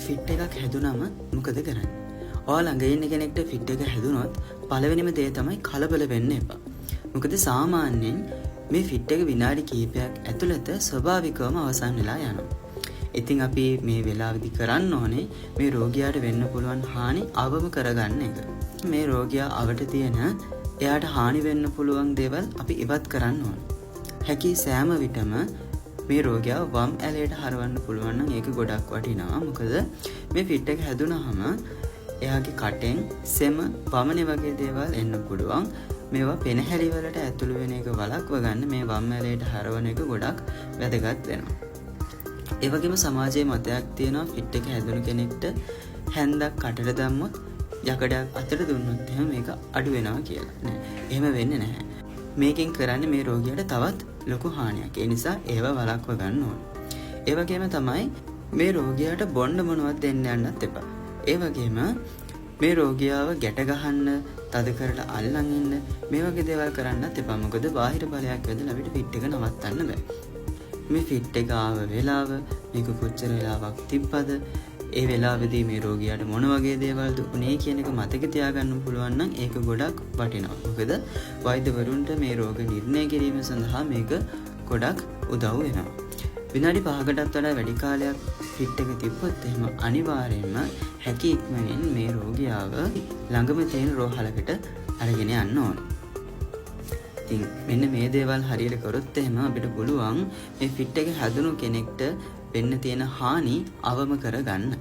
Fit එකක් හැදුනම මොකද කරන්නේ? ඔයා ළඟ ඉන්න කෙනෙක්ට ෆිට් එක හැදුනොත් පළවෙනිම දේ තමයි කලබල වෙන්න එපා. මොකද සාමාන්‍යයෙන් මේ ෆිට් එක විනාඩි කිහිපයක් ඇතුළත ස්වභාවිකවම අවසන් වෙලා යනවා. ඉතින් අපි මේ වෙලාවේදී කරන්න ඕනේ මේ රෝගියාට වෙන්න පුළුවන් හානි අවම කරගන්න එක. මේ රෝගියා අවට තියෙන එයාට හානි වෙන්න පුළුවන් දේවල් අපි ඉවත් කරන්න ඕනේ. හැකි සෑම විටම මේ රෝගියාව වම් ඇලයට හරවන්න පුළුවන් නම් ඒක ගොඩක් වටිනවා. මොකද මේ ෆිට් එක හැදුනහම එයාගේ කටෙන් සෙම වමනේ වගේ දේවල් එන්න පුළුවන්. මේවා පෙනහැලි වලට ඇතුළු වෙන එක වළක්ව ගන්න මේ වම් ඇලයට හරවන එක ගොඩක් වැදගත් වෙනවා. ඒ වගේම සමාජයේ මතයක් තියෙනවා ෆිට් එක හැදුණු කෙනෙක්ට හැන්දක් කටට දැම්මොත් යකඩයක් අතට දුන්නොත් එහෙම මේක අඩු වෙනවා කියලා. නෑ. එහෙම වෙන්නේ නැහැ. මේකෙන් කරන්නේ මේ රෝගියාට තවත් ලොකු හානියක්. ඒ නිසා ඒව වළක්ව ගන්න ඕනේ. ඒ වගේම තමයි මේ රෝගියාට බොන්න මොනවත් දෙන්න යන්නත් එපා. ඒ වගේම මේ රෝගියාව ගැට ගහන්න, තද කරලා අල්ලන් ඉන්න මේ වගේ දේවල් කරන්නත් එපා. මොකද බාහිර බලයක් වැදලා අපිට ෆිට් එක නවත්තන්න බෑ. මේ ෆිට් එක ආව වෙලාව මේක කොච්චර වෙලාවක් තිබ්බද? ඒ වෙලාවේදී මේ රෝගියාට මොන වගේ දේවල්ද උනේ කියන එක මතක තියාගන්න පුළුවන් නම් ඒක ගොඩක් වටිනවා. මොකද වෛද්‍යවරුන්ට මේ රෝග නිర్ణය කිරීම සඳහා මේක ගොඩක් උදව් වෙනවා. විනාඩි 5කටත් වඩා වැඩි කාලයක් ෆිට් එක තිබ්බොත් එහෙම අනිවාර්යයෙන්ම හැකි ඉක්මනින් මේ රෝගියාව ළඟම තියෙන රෝහලකට අරගෙන යන්න ඕනේ. ඉතින් මෙන්න මේ දේවල් හරියට කරොත් එහෙම අපිට පුළුවන් මේ ෆිට් එක හැදුණු කෙනෙක්ට වෙන්න තියෙන හානි අවම කරගන්න.